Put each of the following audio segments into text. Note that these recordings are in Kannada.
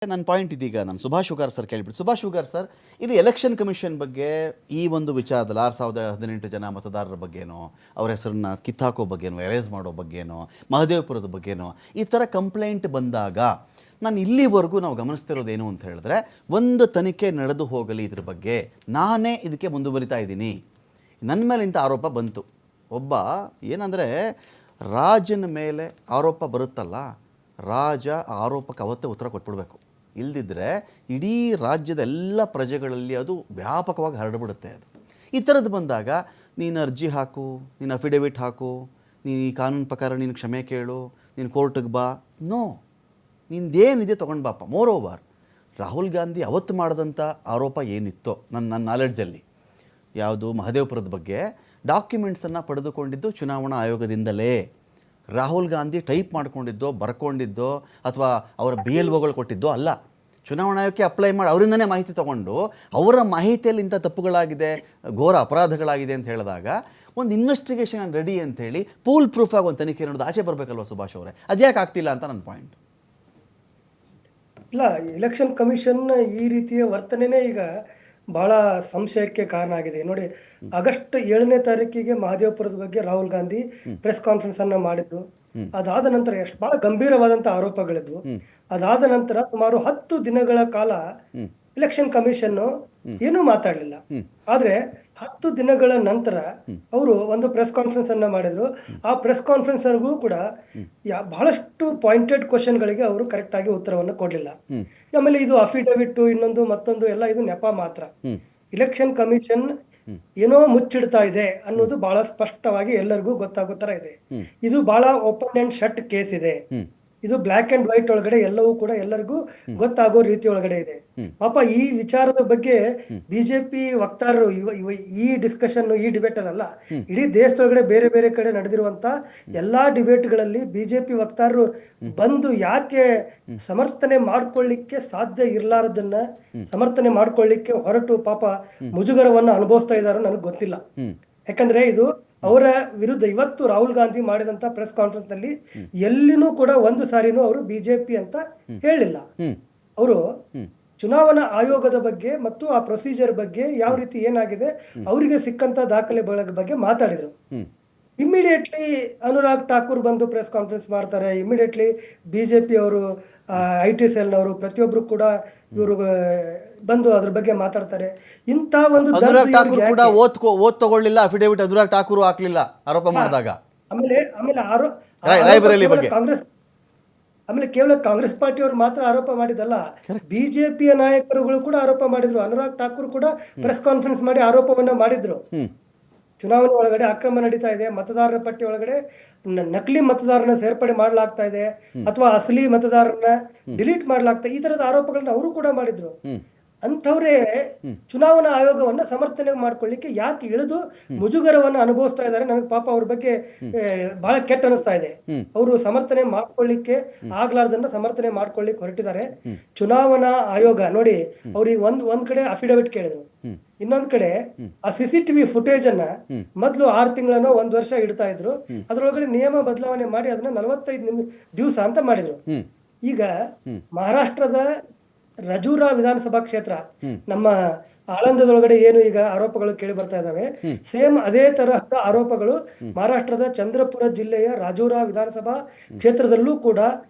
ನನ್ನ ಪಾಯಿಂಟ್ ಇದೀಗ ನಾನು ಸುಭಾಷ್ ಶುಗಾರ್ ಸರ್ ಕೇಳಿಬಿಟ್ಟು ಸುಭಾಷ್ ಶುಗಾರ್ ಸರ್ ಇದು ಎಲೆಕ್ಷನ್ ಕಮಿಷನ್ ಬಗ್ಗೆ ಈ ಒಂದು ವಿಚಾರದಲ್ಲಿ 6018 ಜನ ಮತದಾರರ ಬಗ್ಗೆನೋ ಅವರ ಹೆಸರನ್ನ ಕಿತ್ತಾಕೋ ಬಗ್ಗೆನೋ ಎರೇಸ್ ಮಾಡೋ ಬಗ್ಗೆನೋ ಮಹದೇವಪುರದ ಬಗ್ಗೆನೋ ಈ ಥರ ಕಂಪ್ಲೇಂಟ್ ಬಂದಾಗ ನಾನು ಇಲ್ಲಿವರೆಗೂ ನಾವು ಗಮನಿಸ್ತಿರೋದೇನು ಅಂತ ಹೇಳಿದ್ರೆ ಒಂದು ತನಿಖೆ ನಡೆದು ಹೋಗಲಿ ಇದ್ರ ಬಗ್ಗೆ ನಾನೇ ಇದಕ್ಕೆ ಮುಂದುವರಿತಾ ಇದ್ದೀನಿ ನನ್ನ ಮೇಲೆ ಇಂಥ ಆರೋಪ ಬಂತು ಒಬ್ಬ ಏನಂದರೆ ರಾಜನ ಮೇಲೆ ಆರೋಪ ಬರುತ್ತಲ್ಲ ರಾಜ ಆರೋಪಕ್ಕೆ ಅವತ್ತೇ ಉತ್ತರ ಕೊಟ್ಬಿಡ್ಬೇಕು ಇಲ್ದಿದ್ರೆ ಇಡೀ ರಾಜ್ಯದ ಎಲ್ಲ ಪ್ರಜೆಗಳಲ್ಲಿ ಅದು ವ್ಯಾಪಕವಾಗಿ ಹರಡ್ಬಿಡುತ್ತೆ ಅದು ಈ ಥರದ್ದು ಬಂದಾಗ ನೀನು ಅರ್ಜಿ ಹಾಕು ನೀನು ಅಫಿಡೇವಿಟ್ ಹಾಕು ನೀನು ಈ ಕಾನೂನು ಪ್ರಕಾರ ನೀನು ಕ್ಷಮೆ ಕೇಳು ನೀನು ಕೋರ್ಟಿಗೆ ಬಾ ನೋ ನಿಂದೇನಿದೆ ತೊಗೊಂಡು ಬಾಪ ಮೋರ್ ಓವರ್ ರಾಹುಲ್ ಗಾಂಧಿ ಅವತ್ತು ಮಾಡಿದಂಥ ಆರೋಪ ಏನಿತ್ತೋ ನನ್ನ ನಾಲೆಡ್ಜಲ್ಲಿ ಯಾವುದು ಮಹದೇವಪುರದ ಬಗ್ಗೆ ಡಾಕ್ಯುಮೆಂಟ್ಸನ್ನು ಪಡೆದುಕೊಂಡಿದ್ದು ಚುನಾವಣಾ ಆಯೋಗದಿಂದಲೇ ರಾಹುಲ್ ಗಾಂಧಿ ಟೈಪ್ ಮಾಡ್ಕೊಂಡಿದ್ದೋ ಬರ್ಕೊಂಡಿದ್ದೋ ಅಥವಾ ಅವರ ಬಿ ಎಲ್ ಒಗಳು ಕೊಟ್ಟಿದ್ದೋ ಅಲ್ಲ ಚುನಾವಣಾ ಆಯೋಗಕ್ಕೆ ಅಪ್ಲೈ ಮಾಡಿ ಅವರಿಂದನೇ ಮಾಹಿತಿ ತೊಗೊಂಡು ಅವರ ಮಾಹಿತಿಯಲ್ಲಿ ಇಂಥ ತಪ್ಪುಗಳಾಗಿದೆ ಘೋರ ಅಪರಾಧಗಳಾಗಿದೆ ಅಂತ ಹೇಳಿದಾಗ ಒಂದು ಇನ್ವೆಸ್ಟಿಗೇಷನ್ ರೆಡಿ ಅಂತೇಳಿ ಪೂಲ್ ಪ್ರೂಫ್ ಆಗಿ ಒಂದು ತನಿಖೆ ಅನ್ನೋದು ಆಚೆ ಬರಬೇಕಲ್ವ ಸುಭಾಷ್ ಅವರೇ ಅದ್ಯಾಕೆ ಆಗ್ತಿಲ್ಲ ಅಂತ ನನ್ನ ಪಾಯಿಂಟ್. ಇಲ್ಲ, ಎಲೆಕ್ಷನ್ ಕಮಿಷನ್ ಈ ರೀತಿಯ ವರ್ತನೆನೇ ಈಗ ಬಹಳ ಸಂಶಯಕ್ಕೆ ಕಾರಣ ಆಗಿದೆ. ನೋಡಿ, ಆಗಸ್ಟ್ 7ನೇ ತಾರೀಕಿಗೆ ಮಹದೇವಪುರದ ಬಗ್ಗೆ ರಾಹುಲ್ ಗಾಂಧಿ ಪ್ರೆಸ್ ಕಾನ್ಫರೆನ್ಸ್ ಅನ್ನ ಮಾಡಿದ್ರು. ಅದಾದ ನಂತರ ಎಷ್ಟು ಬಹಳ ಗಂಭೀರವಾದಂತ ಆರೋಪಗಳಿದ್ವು. ಅದಾದ ನಂತರ ಸುಮಾರು 10 ದಿನಗಳ ಕಾಲ ಎಲೆಕ್ಷನ್ ಕಮಿಷನ್ ಏನೂ ಮಾತಾಡಲಿಲ್ಲ. ಆದ್ರೆ 10 ದಿನಗಳ ನಂತರ ಅವರು ಒಂದು ಪ್ರೆಸ್ ಕಾನ್ಫರೆನ್ಸ್ ಅನ್ನ ಮಾಡಿದ್ರು. ಆ ಪ್ರೆಸ್ ಕಾನ್ಫರೆನ್ಸ್ ಕೂಡ ಬಹಳಷ್ಟು ಪಾಯಿಂಟೆಡ್ ಕ್ವಶನ್ಗಳಿಗೆ ಅವರು ಕರೆಕ್ಟ್ ಆಗಿ ಉತ್ತರವನ್ನು ಕೊಡ್ಲಿಲ್ಲ. ಆಮೇಲೆ ಇದು ಅಫಿಡವಿಟ್ ಇನ್ನೊಂದು ಮತ್ತೊಂದು ಎಲ್ಲ ಇದು ನೆಪ ಮಾತ್ರ. ಎಲೆಕ್ಷನ್ ಕಮಿಷನ್ ಏನೋ ಮುಚ್ಚಿಡ್ತಾ ಇದೆ ಅನ್ನೋದು ಬಹಳ ಸ್ಪಷ್ಟವಾಗಿ ಎಲ್ಲರಿಗೂ ಗೊತ್ತಾಗೋ ತರ ಇದೆ. ಇದು ಬಹಳ ಓಪನ್ ಅಂಡ್ ಶಟ್ ಕೇಸ್ ಇದೆ. ಇದು ಬ್ಲಾಕ್ ಅಂಡ್ ವೈಟ್ ಒಳಗಡೆ ಎಲ್ಲವೂ ಕೂಡ ಎಲ್ಲರಿಗೂ ಗೊತ್ತಾಗೋ ರೀತಿ ಒಳಗಡೆ ಇದೆ. ಪಾಪ ಈ ವಿಚಾರದ ಬಗ್ಗೆ ಬಿಜೆಪಿ ವಕ್ತಾರರು ಈ ಡಿಸ್ಕಷನ್ ಈ ಡಿಬೇಟ್ ಅಲ್ಲ, ಇಡೀ ದೇಶದೊಳಗಡೆ ಬೇರೆ ಬೇರೆ ಕಡೆ ನಡೆದಿರುವಂತ ಎಲ್ಲಾ ಡಿಬೇಟ್ಗಳಲ್ಲಿ ಬಿಜೆಪಿ ವಕ್ತಾರರು ಬಂದು ಯಾಕೆ ಸಮರ್ಥನೆ ಮಾಡ್ಕೊಳ್ಳಿಕ್ಕೆ ಸಾಧ್ಯ ಇರ್ಲಾರದನ್ನ ಸಮರ್ಥನೆ ಮಾಡ್ಕೊಳ್ಳಿಕ್ಕೆ ಹೊರಟು ಪಾಪ ಮುಜುಗರವನ್ನ ಅನುಭವಿಸ್ತಾ ಇದಾರೋ ನನಗೆ ಗೊತ್ತಿಲ್ಲ. ಯಾಕಂದ್ರೆ ಇದು ಅವರ ವಿರುದ್ಧ ಇವತ್ತು ರಾಹುಲ್ ಗಾಂಧಿ ಮಾಡಿದಂತ ಪ್ರೆಸ್ ಕಾನ್ಫರೆನ್ಸ್ ನಲ್ಲಿ ಎಲ್ಲಿನೂ ಕೂಡ ಒಂದು ಸಾರಿನೂ ಅವರು ಬಿಜೆಪಿ ಅಂತ ಹೇಳಿಲ್ಲ. ಅವರು ಚುನಾವಣಾ ಆಯೋಗದ ಬಗ್ಗೆ ಮತ್ತು ಆ ಪ್ರೊಸೀಜರ್ ಬಗ್ಗೆ ಯಾವ ರೀತಿ ಏನಾಗಿದೆ ಅವರಿಗೆ ಸಿಕ್ಕಂತ ದಾಖಲೆ ಬಗ್ಗೆ ಮಾತಾಡಿದ್ರು. ಇಮಿಡಿಯೇಟ್ಲಿ ಅನುರಾಗ್ ಠಾಕೂರ್ ಬಂದು ಪ್ರೆಸ್ ಕಾನ್ಫರೆನ್ಸ್ ಮಾಡ್ತಾರೆ. ಇಮಿಡಿಯೇಟ್ಲಿ ಬಿಜೆಪಿ ಅವರು IT ಸೆಲ್ನವರು ಪ್ರತಿಯೊಬ್ರು ಕೂಡ ಇವರು ಬಂದು ಅದ್ರ ಬಗ್ಗೆ ಮಾತಾಡ್ತಾರೆ. ಇಂತ ಒಂದು ಅನುರಾಗ್ ಠಾಕೂರ್ ಕೂಡ ಓದ್ ತಗೊಳ್ಳಿಲ್ಲ ಅಫಿಡೇವಿಟ್ ಅನುರಾಗ್ ಠಾಕೂರ್ ಹಾಕ್ಲಿಲ್ಲ ಆರೋಪ ಮಾಡಿದಾಗ. ಆಮೇಲೆ ಕಾಂಗ್ರೆಸ್ ಆಮೇಲೆ ಕೇವಲ ಕಾಂಗ್ರೆಸ್ ಪಾರ್ಟಿಯವರು ಮಾತ್ರ ಆರೋಪ ಮಾಡಿದಲ್ಲ, ಬಿಜೆಪಿಯ ನಾಯಕರುಗಳು ಕೂಡ ಆರೋಪ ಮಾಡಿದ್ರು. ಅನುರಾಗ್ ಠಾಕೂರ್ ಕೂಡ ಪ್ರೆಸ್ ಕಾನ್ಫರೆನ್ಸ್ ಮಾಡಿ ಆರೋಪವನ್ನ ಮಾಡಿದ್ರು. ಚುನಾವಣೆ ಒಳಗಡೆ ಅಕ್ರಮ ನಡೀತಾ ಇದೆ, ಮತದಾರರ ಪಟ್ಟಿ ಒಳಗಡೆ ನಕಲಿ ಮತದಾರನ ಸೇರ್ಪಡೆ ಮಾಡಲಾಗ್ತಾ ಇದೆ ಅಥವಾ ಅಸಲಿ ಮತದಾರರನ್ನ ಡಿಲೀಟ್ ಮಾಡಲಾಗ್ತಾ ಈ ತರದ ಆರೋಪಗಳನ್ನ ಅವರು ಕೂಡ ಮಾಡಿದ್ರು. ಅಂಥವ್ರೇ ಚುನಾವಣಾ ಆಯೋಗವನ್ನ ಸಮರ್ಥನೆ ಮಾಡ್ಕೊಳ್ಳಿಕ್ಕೆ ಯಾಕೆ ಇಳಿದು ಮುಜುಗರವನ್ನ ಅನುಭವಿಸ್ತಾ ಇದ್ದಾರೆ. ನನಗೆ ಪಾಪ ಅವ್ರ ಬಗ್ಗೆ ಬಹಳ ಕೆಟ್ಟ ಅನಿಸ್ತಾ ಇದೆ. ಅವರು ಸಮರ್ಥನೆ ಮಾಡ್ಕೊಳ್ಳಿಕ್ಕೆ ಆಗ್ಲಾರ್ದನ್ನ ಸಮರ್ಥನೆ ಮಾಡ್ಕೊಳ್ಳಿಕ್ಕೆ ಹೊರಟಿದ್ದಾರೆ. ಚುನಾವಣಾ ಆಯೋಗ ನೋಡಿ, ಅವ್ರಿಗೆ ಒಂದ್ ಕಡೆ ಅಫಿಡವಿಟ್ ಕೇಳಿದ್ರು, ಇನ್ನೊಂದ್ ಕಡೆ ಆ CCTV ಫುಟೇಜ್ ಅನ್ನ ಮೊದ್ಲು 6 ತಿಂಗಳನ್ನೋ 1 ವರ್ಷ ಇಡ್ತಾ ಇದ್ರು. ಅದ್ರೊಳಗಡೆ ನಿಯಮ ಬದಲಾವಣೆ ಮಾಡಿ ಅದನ್ನ 45 ದಿವಸ ಅಂತ ಮಾಡಿದ್ರು. ಈಗ ಮಹಾರಾಷ್ಟ್ರದ ರಜೂರಾ ವಿಧಾನಸಭಾ ಕ್ಷೇತ್ರ ನಮ್ಮ ಆಳಂದದೊಳಗಡೆ ಏನು ಈಗ ಆರೋಪಗಳು ಕೇಳಿ ಬರ್ತಾ ಇದಾವೆ, ಸೇಮ್ ಅದೇ ತರಹದ ಆರೋಪಗಳು ಮಹಾರಾಷ್ಟ್ರದ ಚಂದ್ರಪುರ ಜಿಲ್ಲೆಯ ರಾಜೂರಾ ವಿಧಾನಸಭಾ ಕ್ಷೇತ್ರದಲ್ಲೂ ಕೂಡ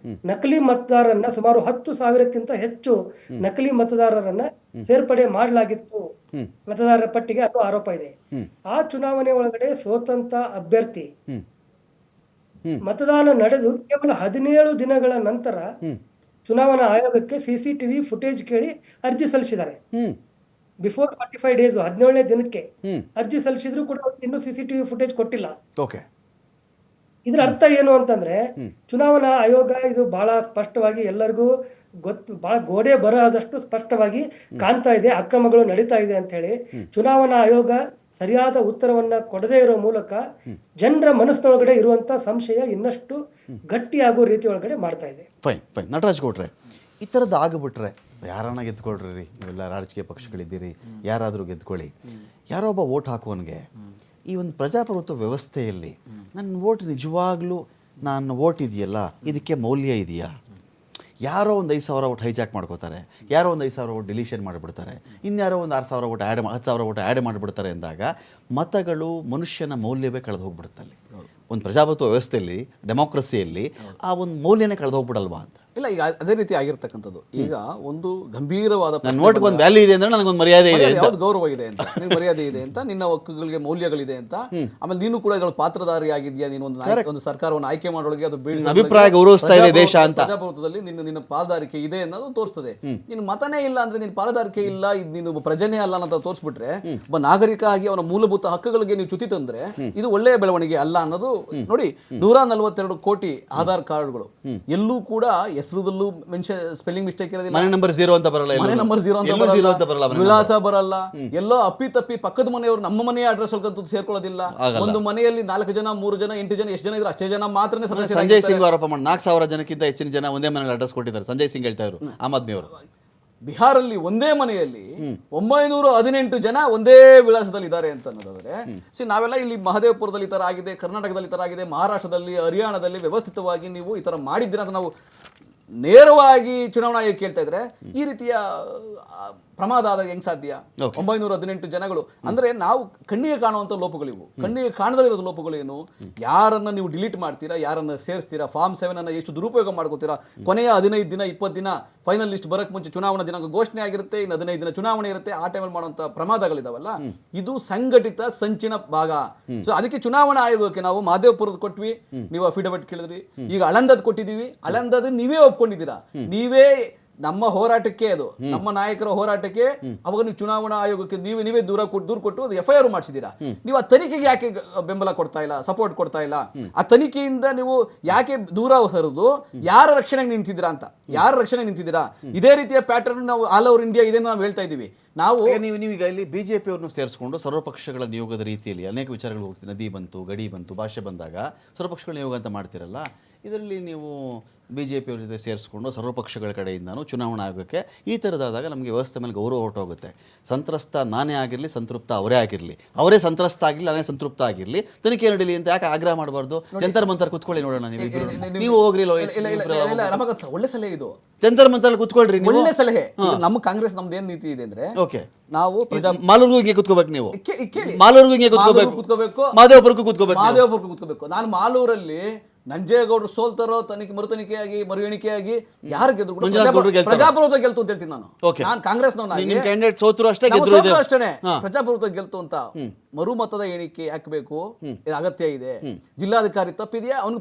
ನಕಲಿ ಮತದಾರರನ್ನ ಸುಮಾರು 10,000ಕ್ಕಿಂತ ಹೆಚ್ಚು ನಕಲಿ ಮತದಾರರನ್ನ ಸೇರ್ಪಡೆ ಮಾಡಲಾಗಿತ್ತು ಮತದಾರರ ಪಟ್ಟಿಗೆ ಅನ್ನೋ ಆರೋಪ ಇದೆ. ಆ ಚುನಾವಣೆ ಒಳಗಡೆ ಸೋತಂತ ಅಭ್ಯರ್ಥಿ ಮತದಾನ ನಡೆದು ಕೇವಲ 17 ದಿನಗಳ ನಂತರ ಚುನಾವಣಾ ಆಯೋಗಕ್ಕೆ CCTV ಫುಟೇಜ್ ಕೇಳಿ ಅರ್ಜಿ ಸಲ್ಲಿಸಿದ್ದಾರೆ. ಬಿಫೋರ್ 45 ಡೇಸ್ 17ನೇ ದಿನಕ್ಕೆ ಅರ್ಜಿ ಸಲ್ಲಿಸಿದ್ರು ಕೂಡ ಇನ್ನೂ CCTV ಫುಟೇಜ್ ಕೊಟ್ಟಿಲ್ಲ. ಇದ್ರ ಅರ್ಥ ಏನು ಅಂತಂದ್ರೆ ಚುನಾವಣಾ ಆಯೋಗ ಇದು ಬಹಳ ಸ್ಪಷ್ಟವಾಗಿ ಎಲ್ಲರಿಗೂ ಬಹಳ ಗೋಡೆ ಬರಹದಷ್ಟು ಸ್ಪಷ್ಟವಾಗಿ ಕಾಣ್ತಾ ಇದೆ ಅಕ್ರಮಗಳು ನಡೀತಾ ಇದೆ ಅಂತ ಹೇಳಿ. ಚುನಾವಣಾ ಆಯೋಗ ಸರಿಯಾದ ಉತ್ತರವನ್ನ ಕೊಡದೇ ಇರೋ ಮೂಲಕ ಜನರ ಮನಸ್ಸಿನೊಳಗಡೆ ಇರುವಂತ ಸಂಶಯ ಇನ್ನಷ್ಟು ಗಟ್ಟಿಯಾಗೋ ರೀತಿ ಒಳಗಡೆ ಮಾಡ್ತಾ ಇದೆ. ಫೈನ್ ನಟರಾಜ್ ಗೌಡ್ರೆ, ಈ ಥರದ್ದು ಆಗಿಬಿಟ್ರೆ ಯಾರನ್ನ ಗೆದ್ಕೊಳ್ರಿ, ನೀವೆಲ್ಲ ರಾಜಕೀಯ ಪಕ್ಷಗಳಿದ್ದೀರಿ, ಯಾರಾದರೂ ಗೆದ್ಕೊಳ್ಳಿ, ಯಾರೋ ಒಬ್ಬ ವೋಟ್ ಹಾಕುವನಿಗೆ ಈ ಒಂದು ಪ್ರಜಾಪ್ರಭುತ್ವ ವ್ಯವಸ್ಥೆಯಲ್ಲಿ ನನ್ನ ವೋಟ್ ನಿಜವಾಗ್ಲೂ ನಾನು ವೋಟ್ ಇದೆಯಲ್ಲ ಇದಕ್ಕೆ ಮೌಲ್ಯ ಇದೆಯಾ? ಯಾರೋ ಒಂದು 5,000 ಓಟ್ ಹೈಜಾಕ್ ಮಾಡ್ಕೋತಾರೆ, ಯಾರೋ ಒಂದು 5,000 ಓಟ್ ಡಿಲೀಷನ್ ಮಾಡಿಬಿಡ್ತಾರೆ, ಇನ್ಯಾರೋ ಒಂದು 6,000 ಓಟ್ 10,000 ಓಟ್ ಆ್ಯಡ್ ಮಾಡಿಬಿಡ್ತಾರೆ ಅಂದಾಗ ಮತಗಳು ಮನುಷ್ಯನ ಮೌಲ್ಯವೇ ಕಳೆದು ಹೋಗ್ಬಿಡುತ್ತಲ್ಲಿ. ಒಂದು ಪ್ರಜಾಪ್ರಭುತ್ವ ವ್ಯವಸ್ಥೆಯಲ್ಲಿ, ಡೆಮೋಕ್ರಸಿಯಲ್ಲಿ ಆ ಒಂದು ಮೌಲ್ಯನೇ ಕಳೆದು ಹೋಗ್ಬಿಡಲ್ವಾ ಅಂತ. ಇಲ್ಲ, ಈಗ ಅದೇ ರೀತಿ ಆಗಿರ್ತಕ್ಕಂಥದ್ದು. ಈಗ ಒಂದು ಗಂಭೀರವಾದ ನನ್ನ ನೋಟ್ಗೆ ಒಂದು ವ್ಯಾಲ್ಯೂ ಇದೆ ಅಂದ್ರೆ ನನಗೊಂದು ಮರ್ಯಾದೆ ಇದೆ, ಯಾವ್ದು ಗೌರವ ಇದೆ ಅಂತ, ನಿನ್ ಮರ್ಯಾದೆ ಇದೆ ಅಂತ, ನಿನ್ನ ಹಕ್ಕುಗಳಿಗೆ ಮೌಲ್ಯಗಳಿದೆ ಅಂತ, ಆಮೇಲೆ ನೀನು ಕೂಡ ಇದರ ಪಾತ್ರಧಾರಿ ಆಗಿದ್ಯಾ, ನೀನು ಒಂದು ಸರ್ಕಾರವನ್ನು ಆಯ್ಕೆ ಮಾಡೋಳಿಗೆ ಅದು ಅಭಿಪ್ರಾಯ ಗೌರವಿಸ್ತಾ ಇದೆ ದೇಶ ಅಂತ. ಪ್ರಜಾಪ್ರಭುತ್ವದಲ್ಲಿ ನಿನ್ನ ಪಾಲುದಾರಿಕೆ ಇದೆ ಅನ್ನೋದು ತೋರಿಸ್ತದೆ. ನಿನ್ನ ಮತನೇ ಇಲ್ಲ ಅಂದ್ರೆ ನಿನ್ನ ಪಾಲುದಾರಿಕೆ ಇಲ್ಲ, ಇದು ನೀನು ಒಬ್ಬ ಪ್ರಜೆನೇ ಅಲ್ಲ ಅಂತ ತೋರಿಸ್ಬಿಟ್ರೆ, ಒಬ್ಬ ನಾಗರಿಕ ಆಗಿ ಅವನ ಮೂಲಭೂತ ಹಕ್ಕುಗಳಿಗೆ ನೀವು ಚ್ಯುತಿ ತಂದ್ರೆ ಇದು ಒಳ್ಳೆಯ ಬೆಳವಣಿಗೆ ಅಲ್ಲ ಅನ್ನೋದು. ನೋಡಿ, 142 ಕೋಟಿ ಆಧಾರ್ ಕಾರ್ಡ್ಗಳು, ಎಲ್ಲೂ ಕೂಡ ಹೆಸರುದಲ್ಲೂ ಸ್ಪೆಲ್ಲಿಂಗ್ ಮಿಸ್ಟೇಕ್ ಇರೋದಿಲ್ಲ, ಮನೆ ನಂಬರ್ 0 ಅಂತ ಬರಲ್ಲ, ಮನೆ ನಂಬರ್ 0 ಅಂತ ಬರಲ್ಲ, ವಿಳಾಸ ಬರಲ್ಲ, ಎಲ್ಲೋ ಅಪ್ಪಿ ಪಕ್ಕದ ಮನೆಯವರು ನಮ್ಮ ಮನೆಯ ಅಡ್ರೆಸ್ ಸೇರ್ಕೊಳ್ಳೋದಿಲ್ಲ. ಒಂದು ಮನೆಯಲ್ಲಿ 4 ಜನ, 3 ಜನ, 8 ಜನ, ಎಷ್ಟು ಜನ ಇದ್ರು ಅಷ್ಟೇ ಜನ ಮಾತ್ರ. ಸಂಜಯ್ ಸಿಂಗ್ ಆರೋಪ ಮಾಡಿ 4,000 ಜನಕ್ಕಿಂತ ಹೆಚ್ಚಿನ ಜನ ಒಂದೇ ಮನೆಯಲ್ಲಿ ಅಡ್ರೆಸ್ ಕೊಟ್ಟಿದ್ದಾರೆ. ಸಂಜಯ್ ಸಿಂಗ್ ಹೇಳ್ತಾ ಇದ್ರು, ಆಮ್ ಆದ್ಮಿ ಅವರು. ಬಿಹಾರಲ್ಲಿ ಒಂದೇ ಮನೆಯಲ್ಲಿ 918 ಜನ ಒಂದೇ ವಿಳಾಸದಲ್ಲಿ ಇದ್ದಾರೆ ಅಂತ ಅನ್ನೋದಾದ್ರೆ, ನಾವೆಲ್ಲ ಇಲ್ಲಿ ಮಹದೇವಪುರದಲ್ಲಿ ಈ ತರ ಆಗಿದೆ, ಕರ್ನಾಟಕದಲ್ಲಿ ಈ ತರ ಆಗಿದೆ, ಮಹಾರಾಷ್ಟ್ರದಲ್ಲಿ, ಹರಿಯಾಣದಲ್ಲಿ ವ್ಯವಸ್ಥಿತವಾಗಿ ನೀವು ಈ ತರ ಮಾಡಿದ್ದೀರಾ ಅಂತ ನಾವು ನೇರವಾಗಿ ಚುನಾವಣಾ ಆಯೋಗ ಕೇಳ್ತಾ ಇದ್ರೆ, ಈ ರೀತಿಯ ಪ್ರಮಾದ ಆದಾಗ ಹೆಂಗ್ ಸಾಧ್ಯ? 918 ಜನಗಳು ಅಂದ್ರೆ ನಾವು ಕಣ್ಣಿಗೆ ಕಾಣುವಂತ ಲೋಪಗಳಿವು. ಕಣ್ಣಿಗೆ ಕಾಣದಿರೋ ಲೋಪಗಳು ಏನು? ಯಾರನ್ನ ನೀವು ಡಿಲೀಟ್ ಮಾಡ್ತೀರಾ, ಯಾರನ್ನ ಸೇರಿಸ್ತೀರಾ, ಫಾರ್ಮ್ 7 ಅನ್ನ ಎಷ್ಟು ದುರುಪಯೋಗ ಮಾಡ್ಕೋತೀರಾ, ಕೊನೆಯ 15 ದಿನ 20 ದಿನ ಫೈನಲ್ ಲಿಸ್ಟ್ ಬರಕ್ ಮುಂಚೆ ಚುನಾವಣಾ ದಿನಾಂಕ ಘೋಷಣೆ ಆಗಿರುತ್ತೆ, ಇನ್ನು 15 ದಿನ ಚುನಾವಣೆ ಇರುತ್ತೆ, ಆ ಟೈಮಲ್ಲಿ ಮಾಡುವಂತ ಪ್ರಮಾದಗಳಿದಾವಲ್ಲ, ಇದು ಸಂಘಟಿತ ಸಂಚಿನ ಭಾಗ. ಸೊ ಅದಕ್ಕೆ ಚುನಾವಣಾ ಆಯೋಗಕ್ಕೆ ನಾವು ಮಹದೇವಪುರದ ಕೊಟ್ವಿ, ನೀವು ಅಫಿಡವಿಟ್ ಕೇಳಿದ್ರಿ, ಈಗ ಅಳಂದದ್ ಕೊಟ್ಟಿದೀವಿ, ಅಳಂದದ್ ನೀವೇ ಒಪ್ಕೊಂಡಿದ್ದೀರಾ, ನೀವೇ ನಮ್ಮ ಹೋರಾಟಕ್ಕೆ, ಅದು ನಮ್ಮ ನಾಯಕರ ಹೋರಾಟಕ್ಕೆ, ಅವಾಗ ನೀವು ಚುನಾವಣಾ ಆಯೋಗಕ್ಕೆ ನೀವೇ ದೂರ ಕೊಟ್ಟು ಅದು FIR ಮಾಡಿಸಿದೀರಾ. ನೀವು ಆ ತನಿಖೆಗೆ ಯಾಕೆ ಬೆಂಬಲ ಕೊಡ್ತಾ ಇಲ್ಲ, ಸಪೋರ್ಟ್ ಕೊಡ್ತಾ ಇಲ್ಲ? ಆ ತನಿಖೆಯಿಂದ ನೀವು ಯಾಕೆ ದೂರ ಸರಿದು ಯಾರ ರಕ್ಷಣೆಗೆ ನಿಂತಿದ್ದೀರಾ ಅಂತ, ಯಾರ ರಕ್ಷಣೆಗೆ ನಿಂತಿದ್ದೀರಾ? ಇದೇ ರೀತಿಯ ಪ್ಯಾಟರ್ನ್ ನಾವು ಆಲ್ ಓವರ್ ಇಂಡಿಯಾ ಇದೆ ನಾವು ಹೇಳ್ತಾ ಇದೀವಿ. ನೀವೀಗ ಇಲ್ಲಿ ಬಿಜೆಪಿ ಅವ್ರನ್ನು ಸೇರಿಸ್ಕೊಂಡು ಸರ್ವಪಕ್ಷಗಳ ನಿಯೋಗದ ರೀತಿಯಲ್ಲಿ ಅನೇಕ ವಿಚಾರಗಳು ಹೋಗ್ತೀವಿ. ನದಿ ಬಂತು, ಗಡಿ ಬಂತು, ಭಾಷೆ ಬಂದಾಗ ಸರ್ವಪಕ್ಷಗಳ ನಿಯೋಗ ಅಂತ ಮಾಡ್ತಿರಲ್ಲ, ಇದರಲ್ಲಿ ನೀವು ಬಿಜೆಪಿ ಅವ್ರ ಜೊತೆ ಸೇರಿಸ್ಕೊಂಡು ಸರ್ವಪಕ್ಷಗಳ ಕಡೆಯಿಂದನೂ ಚುನಾವಣಾ ಆಯೋಗಕ್ಕೆ ಈ ಥರದಾದಾಗ ನಮಗೆ ವ್ಯವಸ್ಥೆ ಮೇಲೆ ಗೌರವ ಹೊರಟೋಗುತ್ತೆ. ಸಂತ್ರಸ್ತ ನಾನೇ ಆಗಿರಲಿ, ಸಂತೃಪ್ತ ಅವರೇ ಆಗಿರಲಿ, ಅವರೇ ಸಂತ್ರಸ್ತ ಆಗಿರಲಿ, ನಾನೇ ಸಂತೃಪ್ತ ಆಗಿರಲಿ, ತನಿಖೆ ನಡೀಲಿ ಅಂತ ಯಾಕೆ ಆಗ್ರಹ ಮಾಡಬಾರ್ದು? ಜಂತರ್ ಮಂತರ್ ಕುತ್ಕೊಳ್ಳಿ ನೋಡೋಣ, ನೀವು ಹೋಗ್ರಿ. ಒಳ್ಳೆ ಸಲಹೆ ಇದು, ಜಂತರ್ ಮಂತರ್ ಕುತ್ಕೊಳ್ರಿ, ಒಳ್ಳೆ ಸಲಹೆ. ನಮ್ಮ ಕಾಂಗ್ರೆಸ್ ನಮ್ದು ಏನ್ ನೀತಿ ಇದೆ ಅಂದ್ರೆ, ನಾವು ಮಾಲೂರ್ಗೂ ಹಿಂಗೆ ಕುತ್ಕೋಬೇಕು, ನೀವು ಮಾಲೂರ್ಗೂ ಹಿಂಗೆ ಕುತ್ಕೋಬೇಕು, ಮಾದೇವಪುರಕ್ಕೂ ಕುತ್ಕೋಬೇಕು. ನಾನು ಮಾಲೂರಲ್ಲಿ ನಂಜೇಗೌಡರು ಸೋಲ್ತಾರೋ, ಮರು ತನಿಖೆಯಾಗಿ ಮರು ಎಣಿಕೆಯಾಗಿ ಯಾರು ಗೆದ್ರು ಪ್ರಜಾಪ್ರಭುತ್ವ ಗೆಲ್ತು ಅಂತ ಹೇಳ್ತೀನಿ ನಾನು. ಕಾಂಗ್ರೆಸ್ ಅಷ್ಟೇ ಪ್ರಜಾಪ್ರಭುತ್ವ ಗೆಲ್ತು ಅಂತ. ಮರು ಮತದ ಎಣಿಕೆ ಹಾಕಬೇಕು, ಅಗತ್ಯ ಇದೆ. ಜಿಲ್ಲಾಧಿಕಾರಿ ತಪ್ಪಿದೆಯಾ, ಅವನು